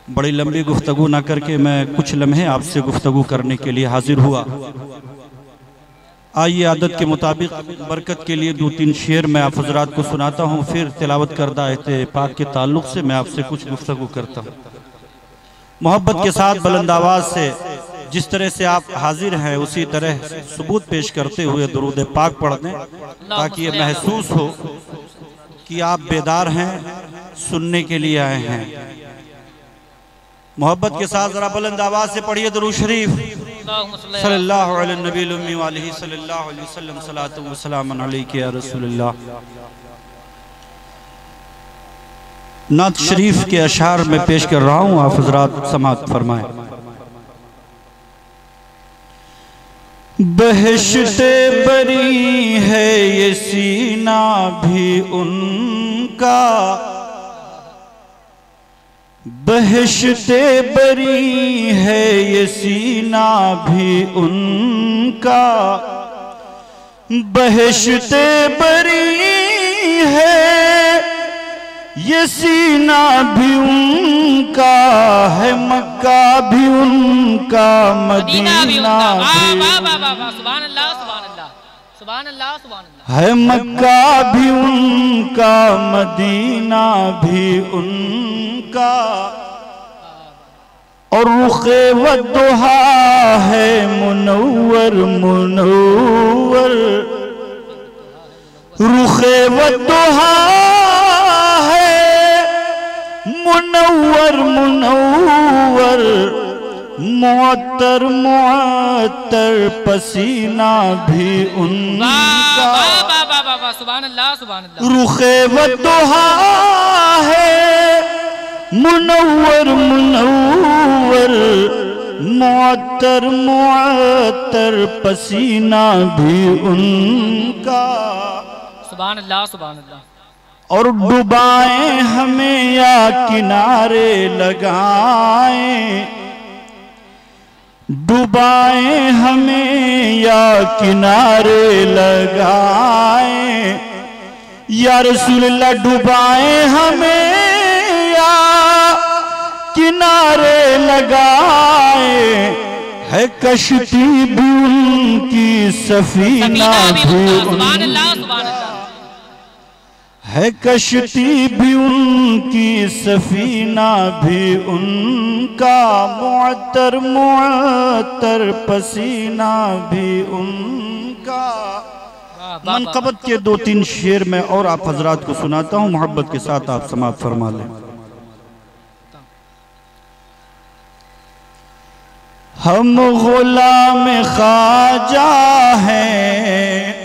बड़ी लंबी गुफ्तगू ना करके मैं कुछ लम्हे आपसे गुफ्तगू करने के लिए हाजिर हुआ। आइए आदत के मुताबिक बरकत के लिए 2-3 शेर मैं आप हजरात को सुनाता हूँ, फिर तिलावत करदा आयत पाक के ताल्लुक से मैं आपसे कुछ गुफ्तगू करता हूँ। मोहब्बत के साथ बुलंद आवाज़ से जिस तरह से आप हाजिर हैं उसी तरह सबूत पेश करते हुए दुरूद पाक पढ़ दें, ताकि ये महसूस हो कि आप बेदार हैं, सुनने के लिए आए हैं। मोहब्बत के साथ जरा बुलंद आवाज़ से पढ़िए दुरूद शरीफ। सल्लल्लाहु अलैहि नबी उम्मी वालिही सल्लल्लाहु अलैहि वसल्लम सलातु व सलामुन अलैका या रसूलल्लाह। नात शरीफ के अशार में पेश कर रहा हूँ, आप हज़रात समाअत फरमाएं। बहशते बरी है ये सीना भी उनका, बहशते बरी है ये सीना भी उनका, बहशते बरी है ये सीना भी उनका, है मक्का भी उनका, मदीना भी है मक्का भी उनका, मदीना भी उनका। और रुखे वद्दुहा है मुनव्वर मुनव्वर, रुखे वद्दुहा मुनव्वर मुनव्वर, मुअत्तर मुअत्तर पसीना भी उनका। सुभान अल्लाह सुभान अल्लाह। रुखे वद्दुहा है मुनव्वर मुनव्वर, मुअत्तर मुअत्तर पसीना भी उनका। सुभान अल्लाह सुभान अल्लाह। और डुबाएं हमें या किनारे लगाएं, डुबाएं हमें या किनारे लगाएं, या रसूलल्लाह डुबाएं हमें या किनारे लगाएं, है कश्ती भी उनकी सफीना भी उनका, है कश्ती भी उनकी सफीना भी उनका, मुअत्तर मुअत्तर पसीना भी उनका। मनक़बत के 2-3 शेर में और आप हजरात को सुनाता हूँ, मोहब्बत के साथ आप समाअत फरमा लें। हम गुलाम ख्वाजा हैं,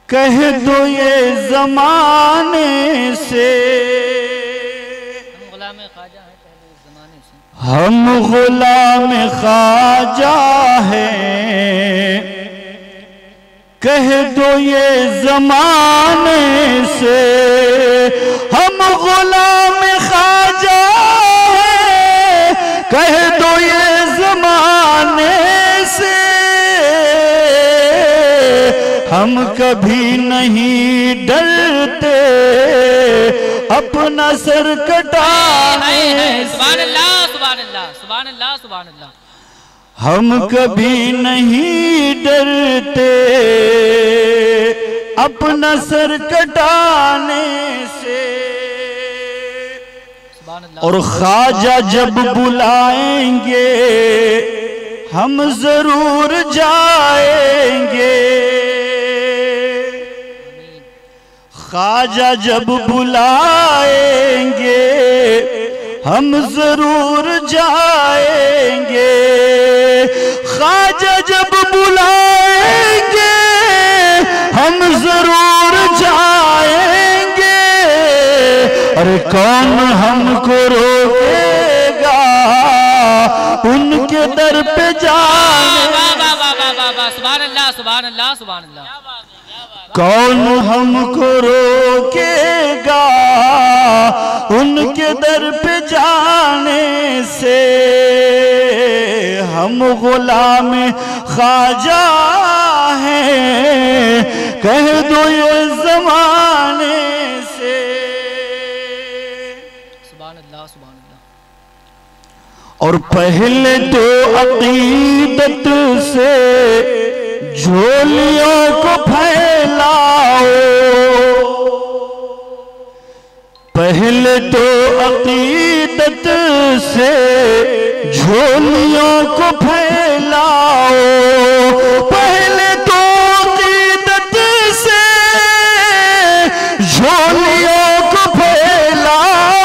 कह दो ये ज़माने से, हम गुलाम ख्वाजा हैं, कह दो ये ज़माने से, हम गुलाम ख्वाजा हैं, कह दो ये ज़माने से, हम कभी नहीं डरते अपना सर कटाने से। सुभान अल्लाह सुभान अल्लाह सुभान अल्लाह सुभान अल्लाह। हम कभी नहीं डरते अपना सर कटाने से। और ख्वाजा जब बुलाएंगे हम जरूर जाएंगे, ख्वाजा जब बुलाएंगे हम जरूर जाएंगे, ख्वाजा जब बुलाएंगे हम जरूर जाएंगे। अरे कौन हमको रोकेगा उनके दर पे जाने। सुभान अल्लाह सुभान अल्लाह सुभान अल्लाह। कौन हमको रोकेगा उनके दर पे जाने से, हम गुलाम ख्वाजा हैं, कह दो ये ज़माने से। सुभान अल्लाह सुभान और पहले तो अकीदत से झोलियों को फैलाओ, पहले तो अकीदत से झोलियों को फैलाओ, पहले तो अकीदत से झोलियों को फैलाओ,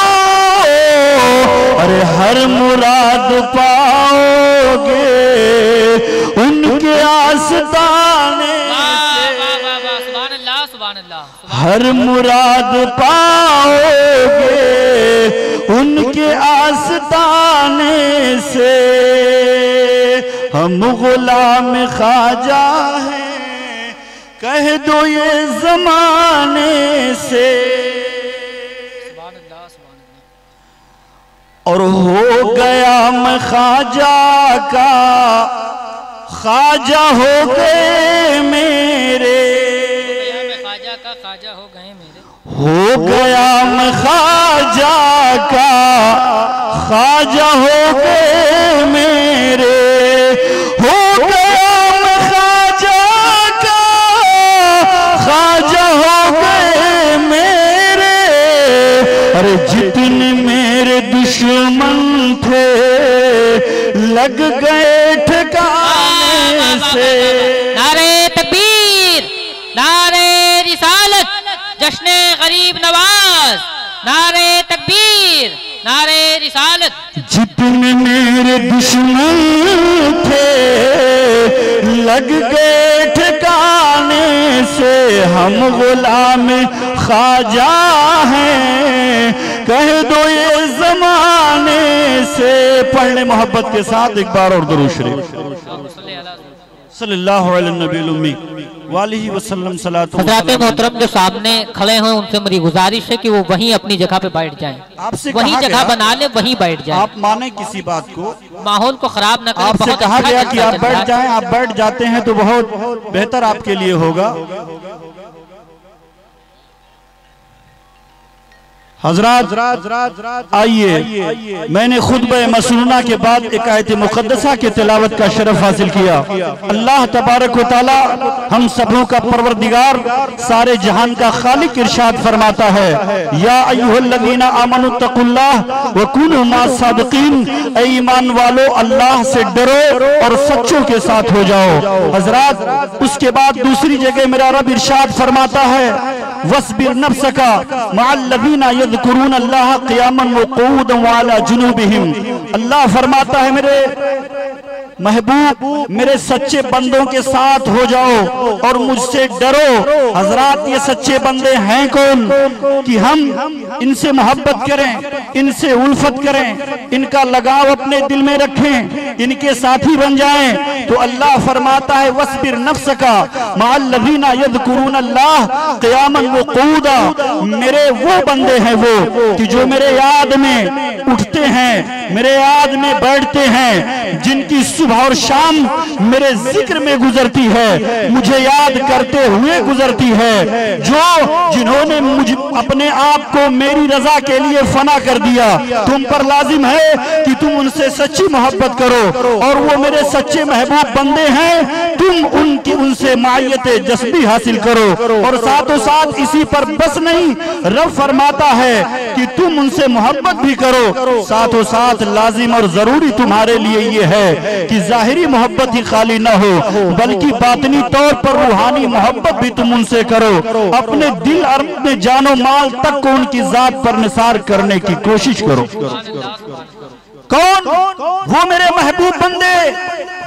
अरे हर मुराद पाओगे उनके आस्ताने से, हर मुराद पाओगे उनके आस्ताने से। हम गुलाम ख्वाजा हैं कह दो ये जमाने से, और हो गया मैं ख्वाजा का ख्वाजा हो गए मेरे, ख्वाजा हो गए मेरे, हो गया मैं ख्वाजा का ख्वाजा हो गए मेरे, हो गया मैं ख्वाजा का ख्वाजा हो गए मेरे। अरे जितने मेरे दुश्मन थे लग गए ठिकाने से। नारे तकबीर, नारे रिसालत, जश्ने गरीब नवाज, नारे तकबीर, नारे रिसालत। जितने मेरे दुश्मन थे लग गए ठिकाने से, हम गुलाम ख्वाजा हैं कह दो ये जमाने से। पढ़ने मोहब्बत के साथ एक बार और दुरूद शरीफ सल्लल्लाहु अलैहि वसल्लम। हज़रात मोहतरम जो सामने खड़े हैं उनसे मेरी गुजारिश है कि वो वहीं अपनी जगह पे बैठ जाएं, आपसे वहीं जगह बना ले, वहीं बैठ जाएं। आप माने किसी बात को, माहौल को खराब न करें। आपसे कहा गया कि आप बैठ जाएं, आप बैठ जाते हैं तो बहुत बेहतर आपके लिए होगा। हजरात आइए, मैंने खुतबा मसनूना के बाद एक आयत मुक़द्दसा के तिलावत का शरफ हासिल किया। अल्लाह तबारक व तआला हम सबों का परवरदिगार सारे जहान का खालिक इरशाद फरमाता है, या अय्युहल्लज़ीना आमनुत्तकुल्लाह व कुनू मास्सादिकीन, ऐ ईमान वालो अल्लाह से डरो और सच्चों के साथ हो जाओ। हजरात उसके बाद दूसरी जगह मेरा रब इरशाद फरमाता है, वस्बिर नफ्सका मअल्लज़ीना यज़कुरून अल्लाह क़ियामन व क़ुऊदन व अला जुनूबिहिम। अल्लाह फरमाता है मेरे महबूब मेरे सच्चे बंदों के साथ हो जाओ और मुझसे डरो। हजरात ये सच्चे बंदे हैं कौन कि हम इनसे मोहब्बत करें, इनसे उल्फत करें, इनका लगाव अपने दिल में रखें, इनके साथी बन जाएं। तो अल्लाह फरमाता है, वस्बिर नफ्सका मअल्लज़ीना यज़कुरून अल्लाह क़ियामन व क़ुऊदा। मेरे वो बंदे हैं वो कि जो मेरे याद में उठते हैं, मेरे याद में बैठते हैं, जिनकी सुबह और शाम मेरे जिक्र में गुजरती है, मुझे याद करते हुए गुजरती है, जो जिन्होंने मुझे अपने आप को मेरी रजा के लिए फना कर दिया। तुम पर लाजिम है कि तुम उनसे सच्ची मोहब्बत करो और वो मेरे सच्चे महबूब बंदे हैं, तुम उनसे मायत जस्बी हासिल करो। और साथों साथ इसी पर बस नहीं, रब फरमाता है कि तुम उनसे मोहब्बत भी करो, साथों साथ लाजिम और जरूरी तुम्हारे लिए ये है कि जाहिरी मोहब्बत ही खाली ना हो, बल्कि बातनी तौर पर रूहानी मोहब्बत भी तुम उनसे करो। अपने दिल और अपने जानो माल तक को उनकी जात पर निसार करने की कोशिश करो। कौन? वो मेरे महबूब बंदे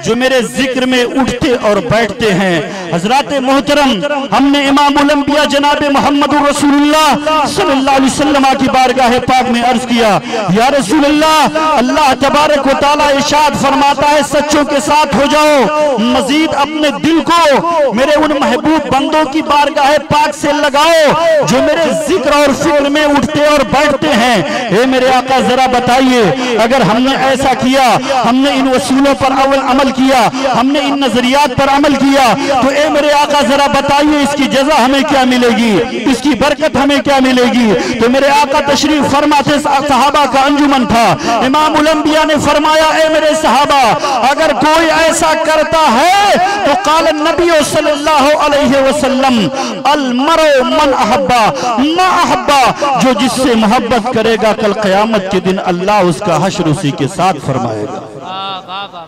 जो मेरे जिक्र में उठते और बैठते हैं। हजरात मोहतरम, हमने इमाम उल अंबिया जनाब मोहम्मद रसूलुल्लाह सल्लल्लाहु अलैहि वसल्लम की बारगाह पाक में अर्ज किया, या रसूलल्लाह, अल्लाह तबारक व तआला इरशाद फरमाता है, सच्चों के साथ हो जाओ, मजीद अपने दिल को मेरे उन महबूब बंदों की बारगाह पाक से लगाओ जो मेरे जिक्र और फिक्र में उठते और बैठते हैं। हे मेरे आका, जरा बताइए, अगर हमने ऐसा किया, हमने इन वसूलों पर अमल किया, हमने इन नजरियात पर अमल किया, तो ए मेरे आका जरा बताइए इसकी जजा हमें क्या मिलेगी, इसकी बरकत हमें क्या मिलेगी। तो मेरे आका तशरीफ फरमाते, सहाबा का अंजुमन था, इमाम उल अंबिया ने फरमाया, ए मेरे सहाबा अगर कोई ऐसा करता है तो काल नबी सल्लल्लाहु अलैहि वसल्लम अल मरो मन अहब्बा मा अहब्बा, जो जिससे मोहब्बत करेगा कल क़यामत के दिन अल्लाह उसका हश्र उसी के साथ फरमाएगा।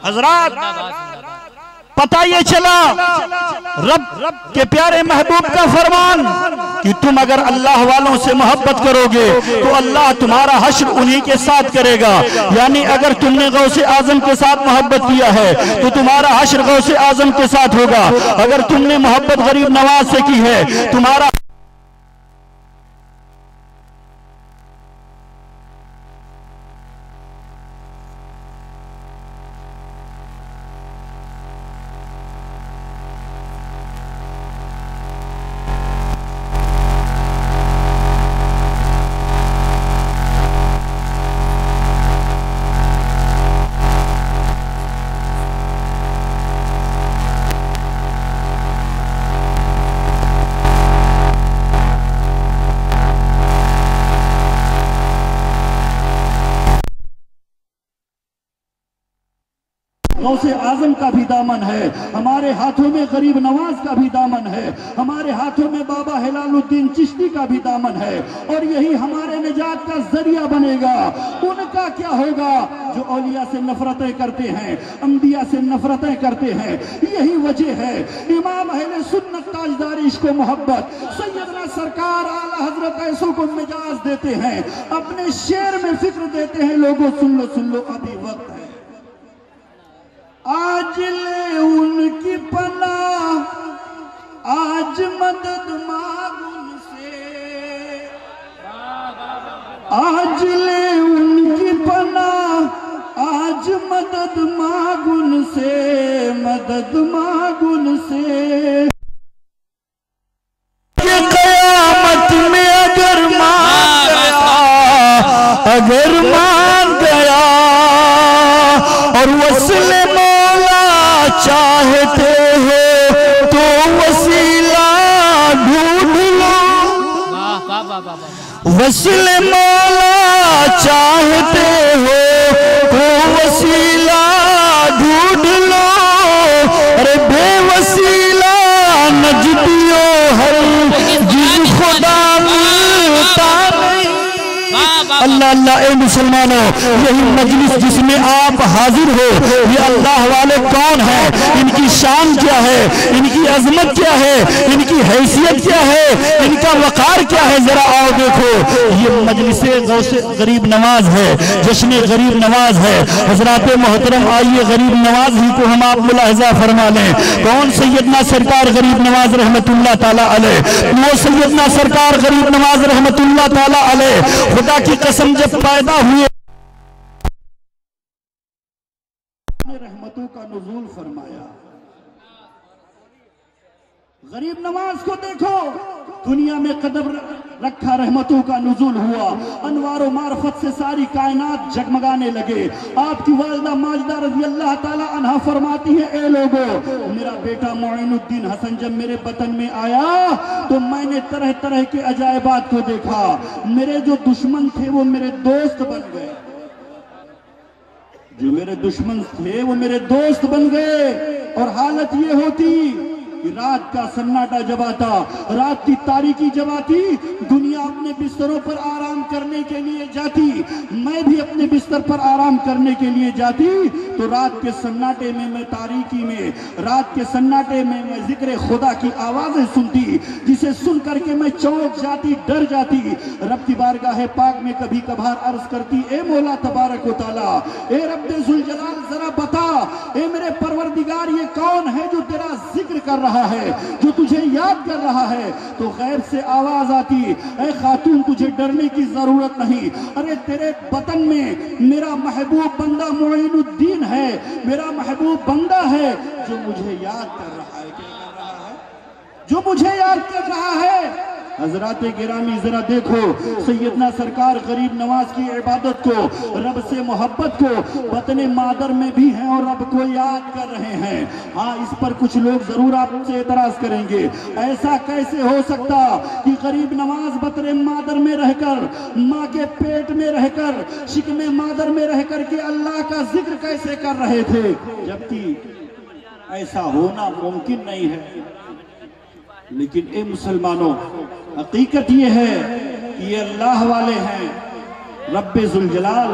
हजरात पता ये चला रब के प्यारे महबूब का फरमान कि तुम अगर अल्लाह वालों से मोहब्बत करोगे तो अल्लाह तुम्हारा हश्र उन्हीं के साथ करेगा। यानी अगर तुमने गौसे आजम के साथ मोहब्बत किया है तो तुम्हारा हश्र गौसे आजम के साथ होगा। अगर तुमने मोहब्बत गरीब नवाज से की है तुम्हारा गौसे आजम का भी दामन है, हमारे हाथों में गरीब नवाज का भी दामन है, हमारे हाथों में बाबा हिलालुद्दीन चिश्ती का भी दामन है, और यही हमारे निजात का जरिया बनेगा। उनका क्या होगा जो औलिया से नफरतें करते हैं, अंबिया से नफरतें करते हैं। यही वजह है इमाम अहले सुन्नत ताजदार इश्क मोहब्बत सैयदना सरकार आला हजरत ऐसों को मिजाज देते हैं, अपने शेर में फिक्र देते हैं, लोगों सुन लो अभी वक्त है। आज ले उनकी पनाह, आज मदद मांग उनसे, आज ले उनकी पनाह, आज मदद मांग उनसे, मदद मांग उनसे। क़यामत में अगर मान गया, अगर मान गया और वसीले चाहते हो तो वसीला ढूंढ लो, वसीले मौला चाहते हो तो वसीला ढूंढ लो, अरे बेवसीला नजदियो हर जिस खुदा मिलता नहीं। अल्लाह अल्लाह ए मुसलमानों, यही मजलिस जिसमें आप हाजिर हो, ये अल्लाह वाले कौन है, इनकी शान क्या है, इनकी अजमत क्या है, इनकी हैसियत क्या है, इनका वकार क्या है, जरा आओ देखो। ये मजलिस गौसे गरीब नवाज है, जश्न गरीब नवाज है। हजरात मोहतरम आइए गरीब नवाज ही को हम आप मुलाहिजा फरमा लें। कौन? सैयदना सरकार गरीब नवाज रहमतुल्लाह ताला अलैह। वो सैयदना सरकार गरीब नवाज रहमतुल्लाह ताला अलैह खुदा की कसम जब पैदा हुए रहमतों का नुज़ूल फरमाया। गरीब नवाज को देखो, दुनिया में कदम रखा, रहमतों का नुज़ूल हुआ, अनवारो मार्फत से सारी कायनात जगमगाने लगे। आपकी वालिदा माजिदा रज़ी अल्लाह ताला अन्हा फरमाती है, ए लोगो, मेरा बेटा मोइनुद्दीन हसन जब मेरे बतन में आया तो मैंने तरह तरह के अजायबात को देखा। मेरे जो दुश्मन थे वो मेरे दोस्त बन गए, जो मेरे दुश्मन थे वो मेरे दोस्त बन गए। और हालत ये होती कि रात का सन्नाटा जब आता, रात की तारीकी जब आती, दुनिया अपने बिस्तरों पर आराम करने के लिए जाती, मैं भी अपने बिस्तर पर आराम करने के लिए जाती, तो रात के सन्नाटे में, मैं तारीकी में, रात के सन्नाटे में मैं जिक्र खुदा की आवाजें सुनती, जिसे सुन करके मैं चौंक जाती, डर जाती। रब की बारगाह पाक में कभी कभार अर्ज करती, ए मौला तबारक व तआला, ए रब्बे जुल जलाल, जरा बता, ए मेरे परवरदिगार, ये कौन है जो तेरा जिक्र कर रहा है, जो तुझे याद कर रहा है। तो गैब से आवाज आती, ए खातून, तुझे डरने की जरूरत नहीं, अरे तेरे बतन में मेरा महबूब बंदा मोइनुद्दीन है, मेरा महबूब बंदा है जो मुझे याद कर रहा है। क्या कर रहा है? जो मुझे याद कर रहा है। हजरात गिरामी जरा देखो, सैयदना सरकार गरीब नवाज की इबादत को, रब से मोहब्बत को वतन मादर में भी हैं और रब को याद कर रहे हैं। हाँ, इस पर कुछ लोग जरूर आपसे एतराज करेंगे, ऐसा कैसे हो सकता कि गरीब नवाज वतन मादर में रहकर, माँ के पेट में रहकर, शिकमे मादर में रहकर के अल्लाह का जिक्र कैसे कर रहे थे, जबकि ऐसा होना मुमकिन नहीं है। लेकिन ए मुसलमानों, हकीकत ये है कि ये अल्लाह वाले हैं। रब्बे जुल जलाल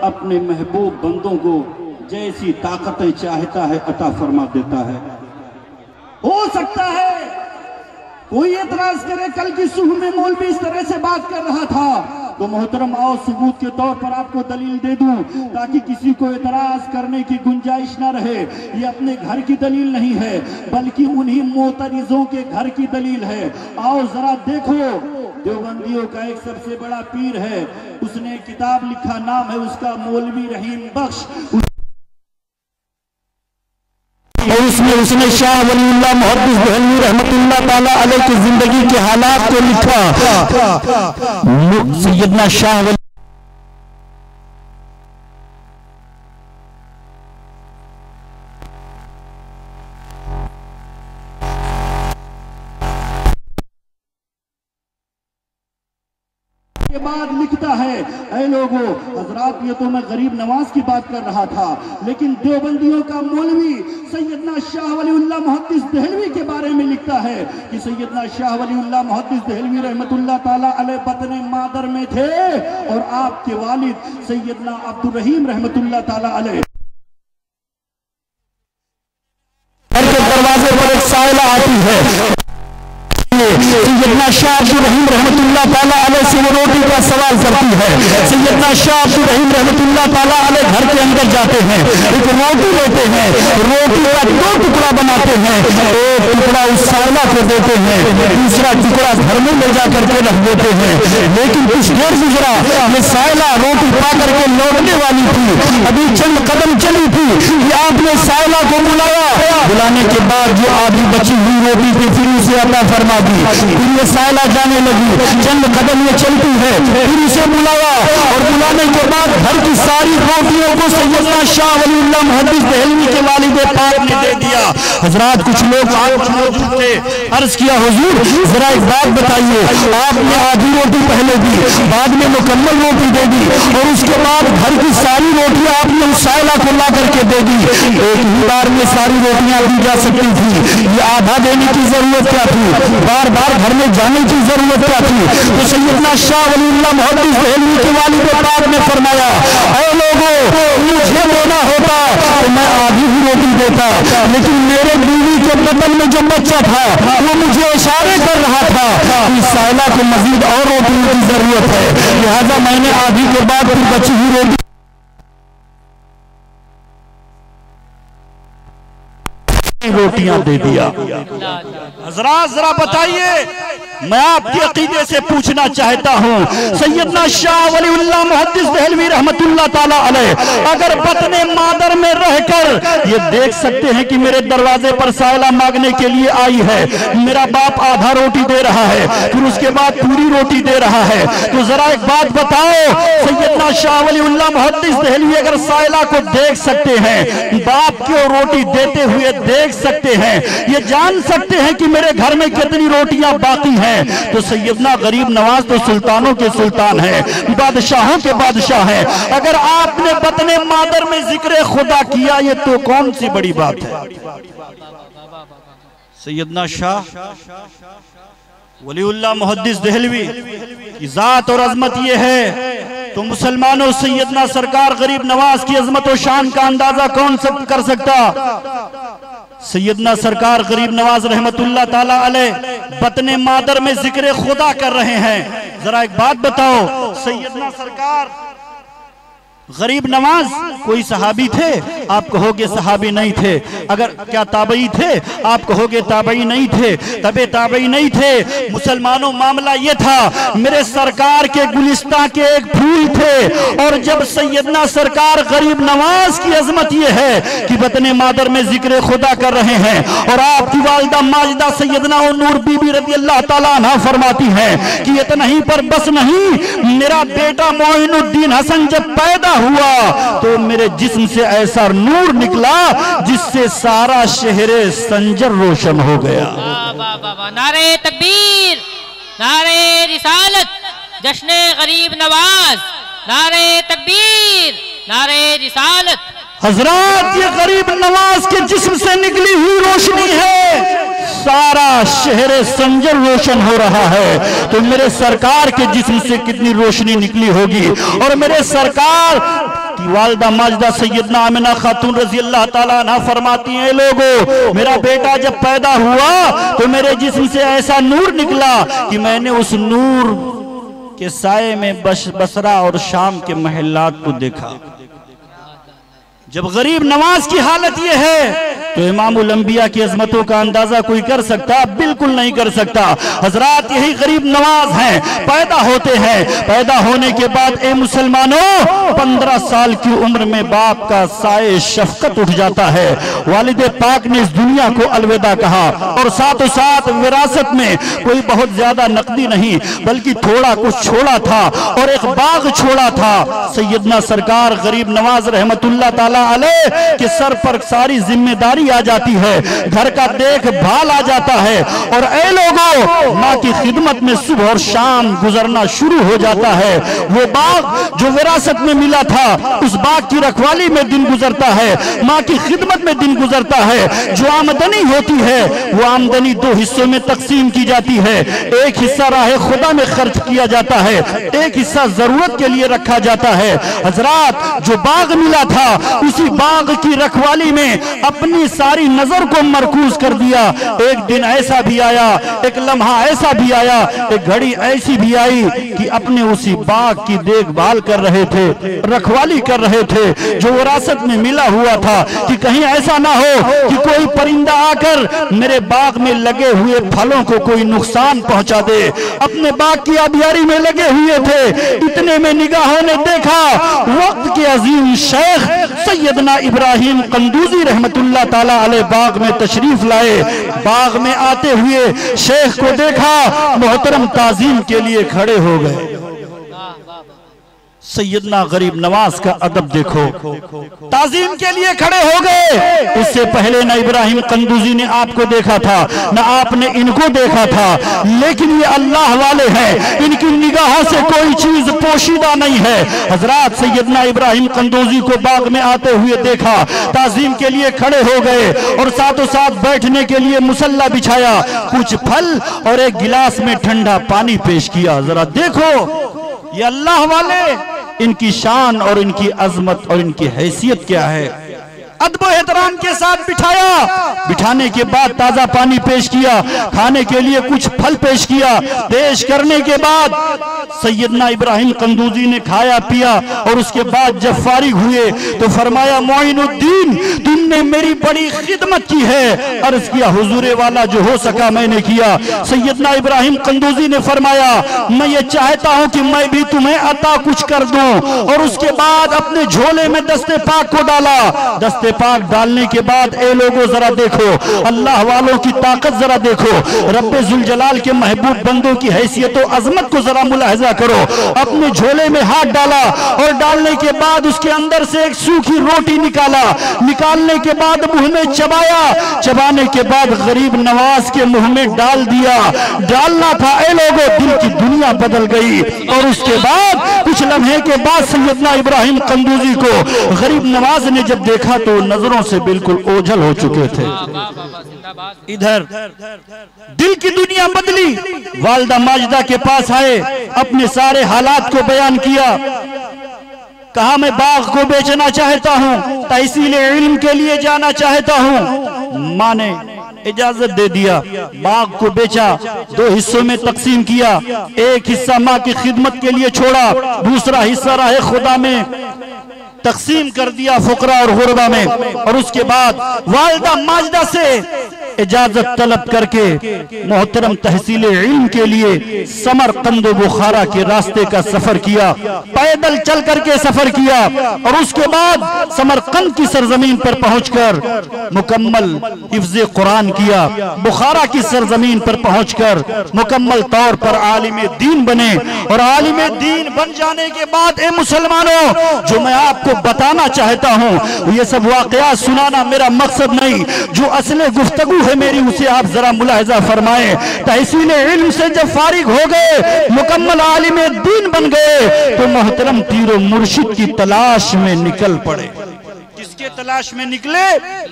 अपने महबूब बंदों को जैसी ताकतें चाहता है अता फरमा देता है। हो सकता है कोई एतराज करे, कल की सुबह में मौलवी इस तरह से बात कर रहा था, तो मोहतरम आओ सबूत के तौर पर आपको दलील दे दूं, ताकि किसी को एतराज करने की गुंजाइश ना रहे। ये अपने घर की दलील नहीं है, बल्कि उन्हीं मोतरिजों के घर की दलील है। आओ जरा देखो, देवबंदियों का एक सबसे बड़ा पीर है, उसने किताब लिखा, नाम है उसका मौलवी रहीम बख्श, और उसने शाह वलीउल्लाह मुहद्दिस देहलवी रहमतुल्लाह ताला अलैह की जिंदगी के हालात को लिखा। सैयदना शाह के बाद लिखता है, ऐ लोगों, हजरात ये तो मैं गरीब नवाज की बात कर रहा था, लेकिन देवबंदियों का मौलवी सैयदना शाह वलीउल्लाह मुहद्दिस देहलवी के बारे में लिखता है कि सैयदना शाह वलीउल्लाह मुहद्दिस देहलवी रहमतुल्लाह ताला अलैह वतन मादर में थे और आपके वालिद सैयदना अब्दुर रहीम रहमतुल्लाह ताला अलैह घर के दरवाजे पर एक साइला आती है। सैयदना शाह अब्दुर रहीम रहमतुल्लाह ताला अलैह से वो रोटी का सवाल करती है। सैयदना शाह अब्दुर रहीम रहमतुल्लाह ताला अलैह घर के अंदर जाते हैं, एक रोटी लेते हैं, रोटी का 2 टुकड़ा बनाते हैं, एक टुकड़ा उस साइला को देते हैं, दूसरा टुकड़ा घर में ले जाकर के रख देते हैं। लेकिन कुछ देर गुजरा, ये साइला रोटी पा करके लौटने वाली थी, अभी चंद कदम चली थी कि आपने साइला को बुलाया। बुलाने के बाद जो आधी बची हुई रोटी थी फिर उसे अता फरमा दी। फिर ये साइला जाने लगी, चंद कदम ये चलती है, फिर उसे बुलाया और बुलाने के बाद घर की सारी रोटियों को सैयदना शाह वलीउल्लाह मुहद्दिस देहलवी के वालिद पाक ने दे दिया। हजरात कुछ लोग मौजूद थे, अर्ज किया, हुजूर जरा एक बात बताइए, आपने आधी रोटी पहले दी, बाद में मुकम्मल रोटी दे दी और उसके बाद घर की सारी रोटियां आपने उस साइला को ला करके दे दी, एक ही बार में सारी रोटियां दी जा सकती थी, ये आधा देने की जरूरत क्या थी, बार बार घर में जाने की जरूरत क्या थी? तो सैयदना शाह वलीउल्लाह मुहद्दिस देहलवी के वालिद पाक ने फरमाया, ऐ लोगों, मुझे देना होता तो मैं आधी ही रोटी देता, लेकिन मेरे बीवी के बदन में जो बच्चा था वो मुझे इशारे कर रहा था कि इस साइला को मजीद और रोटियों की जरूरत है, लिहाजा मैंने आधी के बाद फिर बची हुई रोटी रोटियां दे दिया। हजरात जरा बताइए, मैं आपके अकीदे से पूछना चाहता हूँ, सैयदना शाह वलीउल्लाह मुहद्दिस देहलवी रहमतुल्लाह ताला अलैह अगर वतन मादर में रहकर ये देख सकते हैं कि मेरे दरवाजे पर साइला मांगने के लिए आई है, मेरा बाप आधा रोटी दे रहा है, फिर उसके बाद पूरी रोटी दे रहा है, तो जरा एक बात बताओ, सैयदना शाह वलीउल्लाह मुहद्दिस देहलवी अगर साइला को देख सकते हैं, बाप को रोटी देते हुए देख सकते हैं, ये जान सकते हैं कि मेरे घर में कितनी रोटियां बाकी हैं, तो सैयदना गरीब नवाज तो सुल्तानों के सुल्तान है, बादशाहों के बादशाह है, अगर आपने वतन मादर में जिक्र खुदा किया ये तो कौन सी बड़ी बात है। सैयदना शाह वलीउल्लाह मुहद्दिस देहलवी की जात और अजमत ये है, तो मुसलमानों सैयदना सरकार गरीब नवाज की अजमत और शान का अंदाजा कौन कर सकता। सैयदना सरकार गरीब नवाज रहमतुल्लाह ताला अलैह वतन मादर में जिक्र खुदा कर रहे हैं। जरा एक बात बताओ, सैयदना सरकार गरीब नवाज कोई सहाबी थे? आप कहोगे सहाबी नहीं थे। अगर क्या ताबई थे? आप कहोगे ताबई नहीं थे। तबे ताबई नहीं थे। मुसलमानों, मामला ये था, मेरे सरकार के गुलिस्तां के एक फूल थे। और जब सैयदना सरकार गरीब नवाज की अजमत ये है कि वतने मादर में जिक्र खुदा कर रहे हैं और आपकी वालिदा माजिदा सैयदना नूर बीबी रज़ी अल्लाह ताला अन्हा फरमाती हैं कि इतना ही पर बस नहीं, मेरा बेटा मोइनुद्दीन हसन जब पैदा हुआ तो मेरे जिस्म से ऐसा नूर निकला जिससे सारा शहरे संजर रोशन हो गया। नारे तकबीर, नारे रिसालत, जश्ने गरीब नवाज, नारे तकबीर, नारे रिसालत। हजरात, ये गरीब नवाज के जिस्म से निकली हुई रोशनी है, सारा शहर संजर रोशन हो रहा है। तो मेरे सरकार के जिस्म से कितनी रोशनी निकली होगी। और मेरे सरकार की वालिदा माजिदा सैयदना आमिना खातून रज़ी अल्लाह ताला अन्हा फरमाती हैं, लोगों, मेरा बेटा जब पैदा हुआ तो मेरे जिस्म से ऐसा नूर निकला कि मैंने उस नूर के साये में बसरा और शाम के महल्लात को देखा। जब गरीब नवाज की हालत यह है तो इमामुल अंबिया की अजमतों का अंदाजा कोई कर सकता? बिल्कुल नहीं कर सकता। हजरात, यही गरीब नवाज हैं, पैदा होते हैं। पैदा होने के बाद ए मुसलमानों, 15 साल की उम्र में बाप का साए शफकत उठ जाता है। वालिद पाक ने इस दुनिया को अलविदा कहा और साथों साथ विरासत में कोई बहुत ज्यादा नकदी नहीं बल्कि थोड़ा कुछ छोड़ा था और एक बाग छोड़ा था। सैयदना सरकार गरीब नवाज रहमतुल्लाह ताला अलैह के सर पर सारी जिम्मेदारी आ जाती है, घर का देखभाल आ जाता है। और ऐ लोगों, माँ की खिदमत में सुबह और शाम गुजरना शुरू हो जाता है। वो बाग जो विरासत में मिला था, उस बाग की रखवाली में दिन गुजरता है, माँ की खिदमत में दिन गुजरता है। जो आमदनी होती है वो आमदनी 2 हिस्सों में तकसीम की जाती है। एक हिस्सा राह खुदा में खर्च किया जाता है, एक हिस्सा जरूरत के लिए रखा जाता है। हजरात, जो बाग मिला था उसी बाग की रखवाली में अपनी सारी नजर को मरकूज कर दिया। एक दिन ऐसा भी आया, एक लम्हा ऐसा भी आया, एक घड़ी ऐसी भी आई कि अपने उसी बाग की देखभाल कर रहे थे, रखवाली कर रहे थे जो विरासत में मिला हुआ था कि कहीं ऐसा ना हो कि कोई परिंदा आकर मेरे बाग में लगे हुए फलों को कोई नुकसान पहुंचा दे। अपने बाग की आबियारी में लगे हुए थे, इतने में निगाहों ने देखा वक्त के अजीम शेख सैयदना इब्राहिम कंदूजी रहमतुल्लाह ताला अलैह बाग में तशरीफ लाए। बाग में आते हुए शेख को देखा, मोहतरम ताजीम के लिए खड़े हो गए। सैयदना गरीब नवाज का अदब देखो, ताजीम के लिए खड़े हो गए। उससे पहले न इब्राहिम कंदूजी ने आपको देखा था, न आपने इनको देखा था, लेकिन ये अल्लाह वाले हैं, इनकी निगाहों से कोई चीज पोशीदा नहीं है। हजरात, सैयदना इब्राहिम कंदूजी को बाग में आते हुए देखा, ताजीम के लिए खड़े हो गए और साथों साथ बैठने के लिए मुसल्ला बिछाया, कुछ फल और एक गिलास में ठंडा पानी पेश किया। जरा देखो ये अल्लाह वाले, इनकी शान और इनकी अजमत और इनकी हैसियत क्या है। अदब एहतराम के साथ बिठाया, बिठाने के बाद ताजा पानी पेश किया, खाने के लिए कुछ फल पेश किया। पेश करने के बाद सैयदना इब्राहिम कंदूजी ने खाया पिया और उसके बाद जब फारिग हुए तो फरमाया, मोइनुद्दीन, तुमने मेरी बड़ी खिदमत की है। अर्ज किया, हुजूरे वाला जो हो सका मैंने किया। सैयदना इब्राहिम कंदूजी ने फरमाया, मैं ये चाहता हूं कि मैं भी तुम्हें अता कुछ कर दूं। और उसके बाद अपने झोले में दस्ते पाक को डाला। दस्ते पाक डालने के बाद ए लोगों जरा देखो, अल्लाह वालों की ताकत जरा देखो, रब्बे जुल जलाल के महबूब बंदों की हैसियत और अजमत को जरा मुलाहिजा करो। अपने झोले में हाथ डाला और डालने के बाद उसके अंदर से एक सूखी रोटी निकाला। निकालने के बाद मुंह में चबाया, चबाने के बाद गरीब नवाज के मुंह में डाल दिया। डालना था ए लोगों, दिल की दुनिया बदल गई। और उसके बाद कुछ लम्हे के बाद सैयदना इब्राहिम कंदूजी को गरीब नवाज ने जब देखा तो नजरों से बिल्कुल ओझल हो चुके थे। इधर दिल की दुनिया बदली। वालिदा माजिदा के पास आए, अपने सारे हालात को बयान किया। कहा, मैं बाग को बेचना चाहता हूं, तहसील इल्म के लिए जाना चाहता हूं। मां ने इजाजत दे दिया। बाग को बेचा, 2 हिस्सों में तकसीम किया। एक हिस्सा माँ की खिदमत के लिए छोड़ा, दूसरा हिस्सा राह खुदा में तकसीम कर दिया फुकरा और गुरबा में। और उसके बाद वालिदा माजिदा से इजाजत तलब करके मोहतरम तहसील इल्म के लिए समरकंद बुखारा के रास्ते का सफर किया, पैदल चल करके सफर किया। और उसके बाद समरकंद की सरजमीन पर पहुंचकर मुकम्मल हिफ्ज़े कुरान किया। बुखारा की सरजमीन पर पहुंचकर मुकम्मल तौर पर आलिम दीन बने। और आलिम दीन बन जाने के बाद ए मुसलमानों, जो मैं आपको बताना चाहता हूं, ये सब वाकया सुनाना मेरा मकसद नहीं, जो असले गुफ्तगू है मेरी उसे आप जरा मुलाहिजा फरमाएं। तहसील इल्म से जब फारिग हो गए, मुकम्मल आलिम दीन बन गए, तो मोहतरम पीर मुर्शिद की तलाश में निकल पड़े। किसके तलाश में निकले?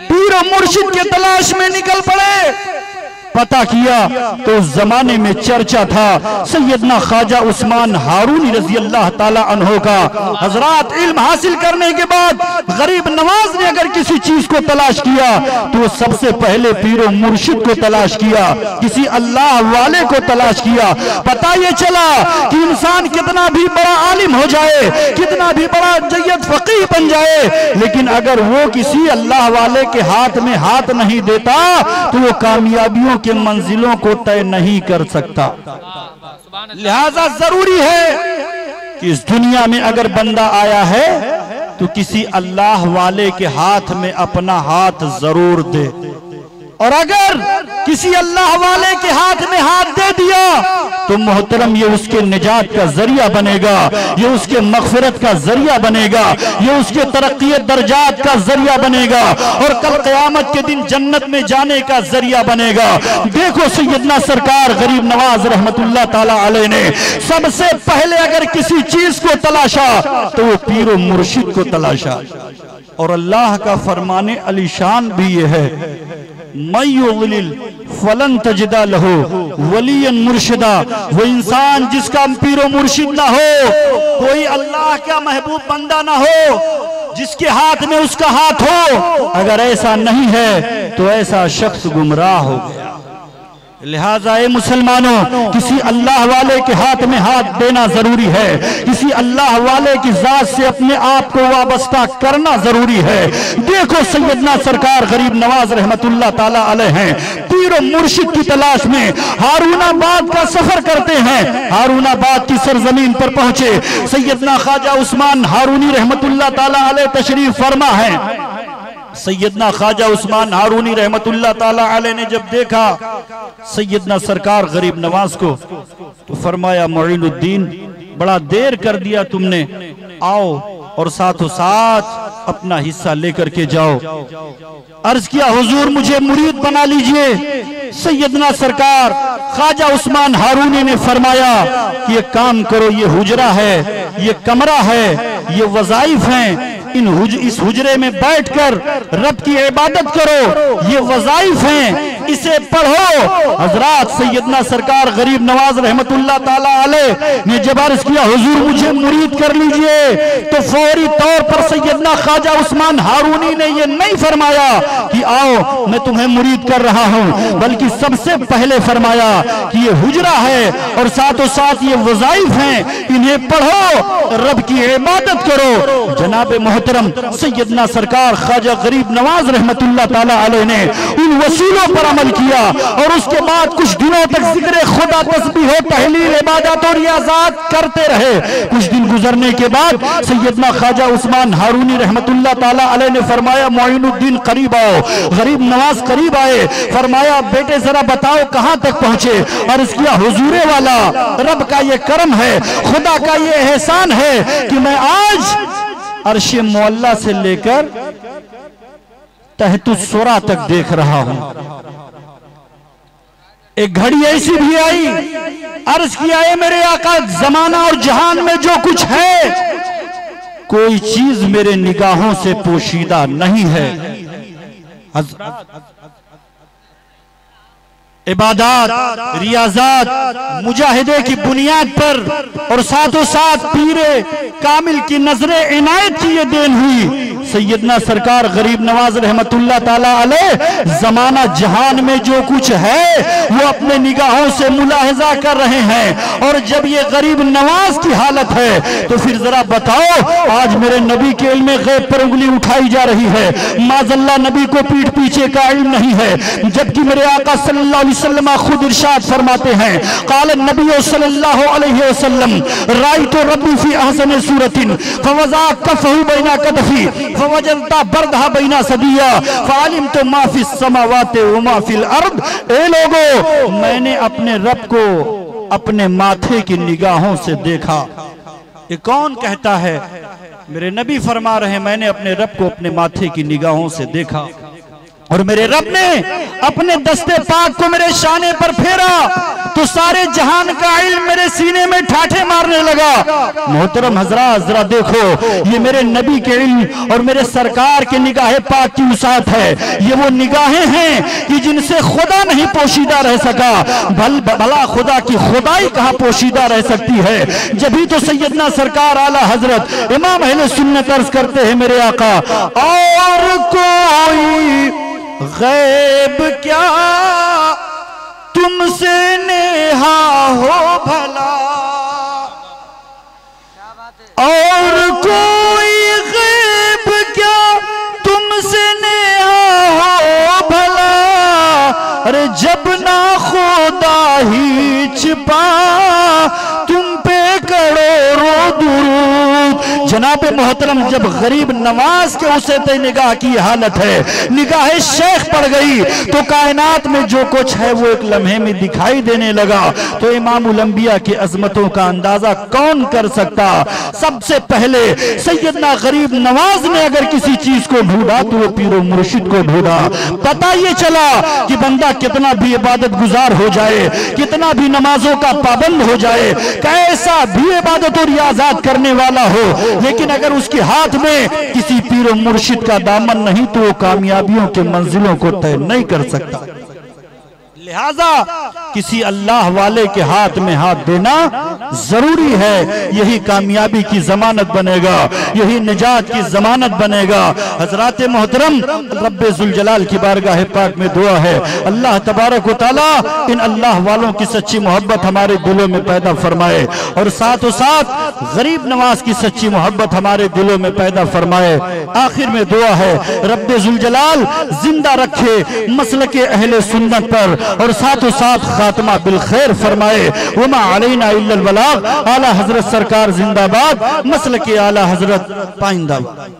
पीर मुर्शिद के तलाश में निकल पड़े। पता किया तो उस जमाने में चर्चा था सैयदना ख्वाजा उस्मान हारूनी रजी अल्लाह ताला अन्हो का। हजरात, इल्म हासिल करने के बाद गरीब नवाज ने अगर किसी चीज को तलाश किया तो सबसे पहले पीर मुर्शिद को तलाश किया, किसी अल्लाह वाले को तलाश किया। पता ये चला कि इंसान कितना भी बड़ा आलिम हो जाए, कितना भी बड़ा जय्यद फकीह बन जाए, लेकिन अगर वो किसी अल्लाह वाले के हाथ में हाथ नहीं देता तो वो कामयाबियों के मंजिलों को तय नहीं कर सकता। लिहाजा जरूरी है कि इस दुनिया में अगर बंदा आया है तो किसी अल्लाह वाले के हाथ में अपना हाथ जरूर दे। और अगर किसी अल्लाह वाले के हाथ में हाथ दे दिया तो मोहतरम ये उसके निजात का जरिया बनेगा, ये उसके मगफिरत का जरिया बनेगा, ये उसके तरक्की दर्जात का जरिया बनेगा और कल क़यामत के दिन जन्नत में जाने का जरिया बनेगा। देखो सैयदना सरकार गरीब नवाज रहमतुल्लाह ताला अलैह ने सबसे पहले अगर किसी चीज को तलाशा तो वो पीर मुर्शिद को तलाशा। और अल्लाह का फरमाने अलीशान भी ये है, मय्युज़लिल फलन तजिदा लहू वलियन मुर्शिदा। वो इंसान जिसका पीर मुर्शिद ना हो, कोई अल्लाह का महबूब बंदा ना हो, जिसके हाथ में उसका हाथ हो, अगर ऐसा नहीं है तो ऐसा शख्स गुमराह हो गया। लिहाजा ए मुसलमानों, किसी अल्लाह वाले के हाथ में हाथ देना जरूरी है, किसी अल्लाह वाले की जात से अपने आप को वाबस्ता करना जरूरी है। देखो सैयदना सरकार गरीब नवाज रहमतुल्लाह ताला अलैह हैं, पीर मुर्शिद की तलाश में हारूनाबाद का सफर करते हैं। हारूनाबाद की सरजमीन पर पहुंचे, सैयदना ख्वाजा उस्मान हारूनी रहमतुल्लाह ताला अलैह तशरीफ फरमा है। सैयदना ख्वाजा उस्मान हारूनी रहमतुल्लाह ताला अलैह ने जब देखा सैयदना सरकार गरीब नवाज को तो फरमाया, मोइनुद्दीन बड़ा देर कर दिया तुमने, आओ और साथों साथ अपना हिस्सा लेकर के जाओ। अर्ज किया, हुजूर मुझे मुरीद बना लीजिए। सैयदना सरकार ख्वाजा उस्मान हारूनी ने फरमाया कि ये काम करो, ये हुजरा है, ये कमरा है, ये वज़ाइफ हैं, इस हुजरे में बैठकर रब की इबादत करो, ये वज़ाइफ हैं, इसे पढ़ो। हजरात, सैयदना सरकार गरीब नवाज रहमतुल्लाह ताला अलैह ने जब अर्ज किया, हुजूर मुझे मुरीद कर लीजिए, तो फौरी तौर पर सैयदना ख्वाजा उस्मान हारूनी ने ये नहीं फरमाया कि आओ मैं तुम्हें मुरीद कर रहा हूं, बल्कि सबसे पहले फरमाया कि ये हुजरा है और साथों साथ ये वज़ाइफ हैं, इन्हें पढ़ो, रब की इबादत करो। जनाब मोहतरम सैयदना सरकार ख्वाजा गरीब नवाज रहमतुल्लाह ताला अलैह ने उन वसीलों पर अमल किया और उसके बाद कुछ दिनों तक जिक्र खुदा, तस्बीह, तहलील, इबादत और रियाज़त करते रहे। कुछ दिन गुजरने के बाद सैयदना ख्वाजा उस्मान हारूनी रहमतुल्लाह ताला अलैह ने फरमाया, मोइनुद्दीन करीब आओ। गरीब नवाज करीब आए, फरमाया, बेटे जरा बताओ कहां तक पहुंचे। अर्ज किया, हुजूरे वाला, रब का ये करम है, खुदा का ये एहसान है कि मैं आज अर्शे मुअल्ला से लेकर तहतुस्सुरा तक देख रहा हूं। एक घड़ी ऐसी भी आई, अर्ज किया, है मेरे आका, जमाना और जहान में जो कुछ है कोई चीज मेरे निगाहों से पोशीदा नहीं है। इबादत, रियाज़त, मुजाहिदे की बुनियाद पर और साथों साथ पीरे कामिल की नजरे इनायत की ये देन हुई। सैयदना सरकार गरीब नवाज रहमतुल्लाह ताला अलैह जमाना जहान में जो कुछ है वो अपने निगाहों से मुलाहिजा कर रहे हैं। और जब ये गरीब नवाज की हालत है तो फिर जरा बताओ, आज मेरे नबी के इल्म गैब पर उंगली उठाई जा रही है, माज़अल्लाह नबी को पीठ पीछे का इल्म नहीं है, जबकि मेरे आका सल्लल्लाहु अलैहि वसल्लम खुद इरशाद फरमाते हैं, क़ाल नबी सल्लल्लाहु अलैहि वसल्लम राइतो रब्बी फी अहसन सूरतिन फवज़ा कफ़हु बैना कदफी फवजदता बरदहा बैना सदिया फ़अलिमतु मा फ़िस समावाति व मा फ़िल अर्द। ए लोगो, मैंने अपने रब को अपने माथे की निगाहों से देखा। ये कौन कहता है? मेरे नबी फरमा रहे हैं, मैंने अपने रब को अपने माथे की निगाहों से देखा और मेरे रब ने अपने दस्ते पाक को मेरे शाने पर फेरा तो सारे जहान का इल्म मेरे सीने में ठाठे मारने लगा। मोहतरम हजरात, जरा देखो, ये मेरे नबी के इल्म और मेरे सरकार के निगाहे पाक की उसात है। ये वो निगाहें हैं कि जिनसे खुदा नहीं पोशीदा रह सका, भला खुदा की खुदाई कहाँ पोशीदा रह सकती है। जभी तो सैयदना सरकार आला हजरत इमाम अहले सुन्नत अर्ज करते हैं, मेरे आका और कोई गैब क्या तुमसे नेहा हो भला, और कोई गैब क्या तुमसे नेहा हो भला, अरे जब ना खुदा ही छिपा तुम पे करोड़ों दुरूद। जनाब मोहतरम, जब गरीब नवाज के उसे ते निगाह की हालत है, निगाह शेख पड़ गई तो कायनात में जो कुछ है वो एक लम्हे में दिखाई देने लगा। तो इमामुल अंबिया की अजमतों का अंदाजा कौन कर सकता। सबसे पहले सैयदना गरीब नवाज ने अगर किसी चीज को ढूंढा तो वो पीरो मुर्शिद को ढूंढा। पता ये चला कि बंदा कितना भी इबादत गुजार हो जाए, कितना भी नमाजों का पाबंद हो जाए, कैसा भी इबादत और रियाजात करने वाला हो, लेकिन अगर उसके हाथ में किसी पीर मुर्शिद का दामन नहीं तो वो कामयाबियों के मंजिलों को तय नहीं कर सकता। लिहाजा किसी अल्लाह वाले के हाथ में हाथ देना जरूरी है। यही कामयाबी की जमानत बनेगा, यही निजात की जमानत बनेगा। हजरात मोहतरम, रब्बे जुल जलाल की बारगाह पाक में दुआ है, अल्लाह तबारक व तआला इन अल्लाह वालों की सच्ची मोहब्बत हमारे दिलों में पैदा फरमाए और साथों साथ गरीब नवाज की सच्ची मोहब्बत हमारे दिलों में पैदा फरमाए। आखिर में दुआ है, रब्बे जुल जलाल जिंदा रखे मसलके अहले सुन्नत पर और साथों साथ खात्मा बिल खैर फरमाए। वमा अलैना इल्लल बलाग। आला हजरत सरकार जिंदाबाद, मसलके आला हजरत पाइंदाबाद।